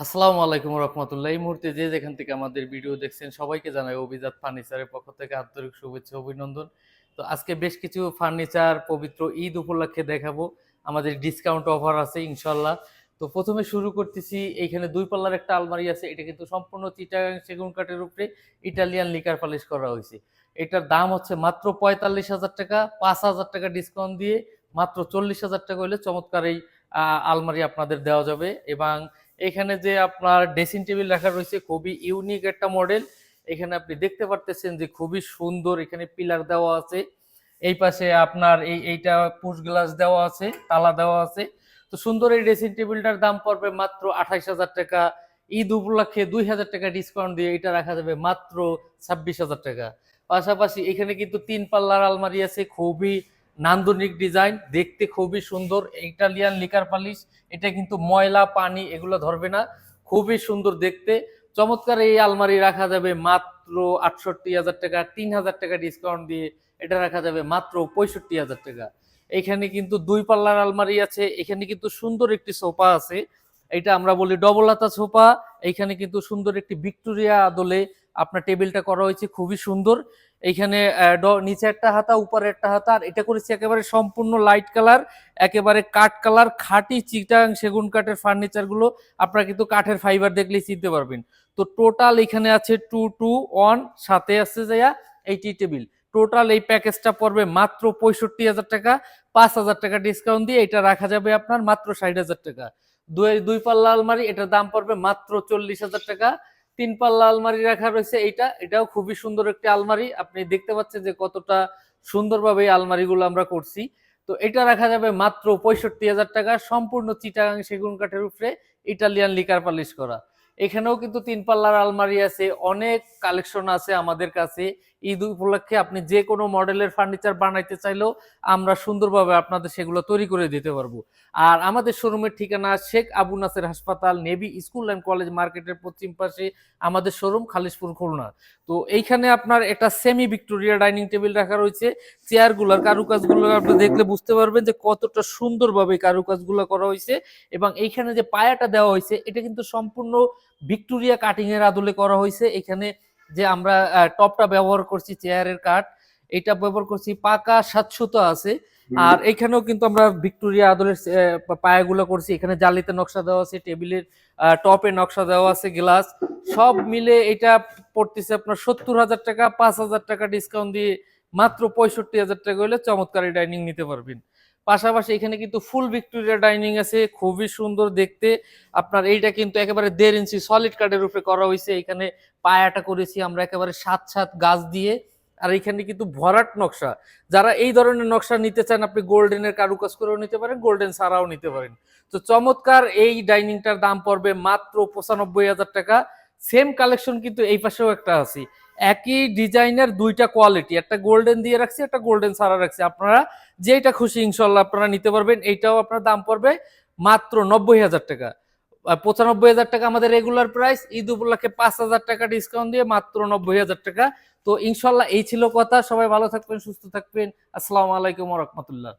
আসসালামু আলাইকুম রহমতুল্লাহ। এই মুহূর্তে যে যেখান থেকে আমাদের ভিডিও দেখছেন সবাইকে জানাই অভিজাত ফার্নিচারের পক্ষ থেকে আন্তরিক শুভেচ্ছা অভিনন্দন। তো আজকে বেশ কিছু ফার্নিচার পবিত্র ঈদ উপলক্ষে দেখাবো। আমাদের ডিসকাউন্ট অফার আছে ইনশাল্লাহ। তো প্রথমে শুরু করতেছি, এইখানে দুই পাল্লার একটা আলমারি আছে। এটা কিন্তু সম্পূর্ণ চিটাগাং সেগুন কাঠের উপরে ইটালিয়ান লিকার পালিশ করা হয়েছে। এটার দাম হচ্ছে মাত্র ৪৫,০০০ টাকা। ৫,০০০ টাকা ডিসকাউন্ট দিয়ে মাত্র ৪০,০০০ টাকা হলে চমৎকার এই আলমারি আপনাদের দেওয়া যাবে। এবং এখানে যে আপনার ড্রেসিং টেবিল রাখা রয়েছে খুবই ইউনিক একটা মডেল। এখানে আপনি দেখতে পারতেছেন যে খুবই সুন্দর, এখানে পিলার দেওয়া আছে। এই পাশে আপনার এইটা পুশ গ্লাস দেওয়া আছে, তালা দেওয়া আছে। তো সুন্দর এই ড্রেসিং টেবিলটার দাম পড়বে মাত্র ২৮,০০০ টাকা। ঈদ উপলক্ষে ২,০০০ টাকা ডিসকাউন্ট দিয়ে এটা রাখা যাবে মাত্র ২৬,০০০ টাকা। পাশাপাশি এখানে কিন্তু ৩ পাল্লার আলমারি আছে, খুবই নান্দনিক ডিজাইন, দেখতে খুবই সুন্দর, ইটালিয়ান লিকার পালিশ। এটা কিন্তু ময়লা পানি এগুলো ধরবে না, খুবই সুন্দর দেখতে। চমৎকার এই আলমারি রাখা যাবে মাত্র ৬৮,০০০ টাকা। ৩,০০০ টাকা ডিসকাউন্ট দিয়ে এটা রাখা যাবে মাত্র ৬৫,০০০ টাকা। এখানে কিন্তু ২ পাল্লার আলমারি আছে। এখানে কিন্তু সুন্দর একটি সোফা আছে, এটা আমরা বলি ডবল হাতা সোফা। এখানে কিন্তু সুন্দর একটি ভিক্টোরিয়া আদলে আপনার টেবিলটা করা হয়েছে, খুবই সুন্দর। এইখানে নিচে একটা হাতা উপরে একটা হাতা, আর এটা করেছি একেবারে সম্পূর্ণ লাইট কালার, একেবারে কাঠ কালার, খাঁটি চিটাং সেগুন কাঠের ফার্নিচার গুলো আপনারা কিন্তু কাঠের ফাইবার দেখলেই চিনতে পারবেন। তো টোটাল এখানে আছে 2 to 1, সাথে আছে যাইয়া এই টি টেবিল। টোটাল এই প্যাকেজটা পড়বে মাত্র ৬৫,০০০ টাকা। ৫,০০০ টাকা ডিসকাউন্ট দিয়ে এটা রাখা যাবে আপনার মাত্র ৬০,০০০ টাকা। দুই পাল্লা আলমারি, এটার দাম পড়বে মাত্র ৪০,০০০ টাকা। ৩ পাল্লা আলমারি রাখা রয়েছে, এটাও খুবই সুন্দর একটি আলমারি। আপনি দেখতে পাচ্ছেন যে কতটা সুন্দরভাবে এই আলমারিগুলো আমরা করছি। তো এটা রাখা যাবে মাত্র ৬৫,০০০ টাকা, সম্পূর্ণ চিটাগাং সেগুন কাঠের উপরে ইটালিয়ান লিকার পালিশ করা। এখানেও কিন্তু ৩ পাল্লার আলমারি আছে, অনেক কালেকশন আছে আমাদের কাছে। ঈদ উপলক্ষে আপনি যে কোনো মডেলের ফার্নিচার বানাইতে চাইলেও আমরা সুন্দরভাবে আপনাদের সেগুলো তৈরি করে দিতে পারবো। আর আমাদের শোরুমের ঠিকানা শেখ আবু নাসের হাসপাতাল, নেভি স্কুল অ্যান্ড কলেজ মার্কেটের পশ্চিম পাশে আমাদের শোরুম, খালিশপুর, খুলনা। তো এইখানে আপনার একটা সেমি ভিক্টোরিয়া ডাইনিং টেবিল রাখা রয়েছে। চেয়ারগুলোর কারুকাজগুলো আপনি দেখলে বুঝতে পারবেন যে কতটা সুন্দরভাবে কারুকাজগুলো করা হয়েছে। এবং এইখানে যে পায়াটা দেওয়া হয়েছে এটা কিন্তু সম্পূর্ণ ভিক্টোরিয়া কাটিং এর আদলে করা হয়েছে। এখানে যে আমরা টপটা ব্যবহার করছি চেয়ারের কাঠ, এটা ব্যবহার করছি পাকা ৭০০ আছে। আর এখানেও কিন্তু আমরা ভিক্টোরিয়া আদলের পায়াগুলো করছি। এখানে জালিতে নকশা দেওয়া আছে, টেবিলের টপে নকশা দেওয়া আছে, গ্লাস সব মিলে এটা পড়তেছে আপনার ৭০,০০০ টাকা। ৫,০০০ টাকা ডিসকাউন্ট দিয়ে মাত্র ৬৫,০০০ টাকা হলে চমৎকার এই ডাইনিং নিতে পারবেন। পাশাপাশি এখানে কিন্তু ফুল ভিক্টোরিয়া ডাইনিং আছে, খুবই সুন্দর দেখতে। আপনার এইটা কিন্তু একেবারে ১.৫ ইঞ্চি সলিড কাঠের উপরে করা হয়েছে। এখানে পায়াটা করেছি আমরা একেবারে সাত সাত গাছ দিয়ে। আর এখানে কিন্তু ভরাট নকশা, যারা এই ধরনের নকশা নিতে চান আপনি গোল্ডেনের কারুকাজ করেও নিতে পারেন, গোল্ডেন ছাড়াও নিতে পারেন। তো চমৎকার এই ডাইনিংটার দাম পড়বে মাত্র ৯৫,০০০ টাকা। সেম কালেকশন কিন্তু এই পাশেও একটা আছে, একই ডিজাইনের দুইটা কোয়ালিটি, একটা গোল্ডেন দিয়ে রাখছি, একটা গোল্ডেন ছাড়া রাখছি। আপনারা যেটা খুশি ইনশাল্লাহ আপনারা নিতে পারবেন। এইটাও আপনার দাম পড়বে মাত্র ৯০,০০০ টাকা। ৯৫,০০০ টাকা আমাদের রেগুলার প্রাইস। ঈদ উপলক্ষে ৫,০০০ টাকা ডিসকাউন্ট দিয়ে মাত্র ৯০,০০০ টাকা। তো ইনশাল্লাহ এই ছিল কথা। সবাই ভালো থাকবেন, সুস্থ থাকবেন। আসসালামু আলাইকুম ওয়া রাহমাতুল্লাহ।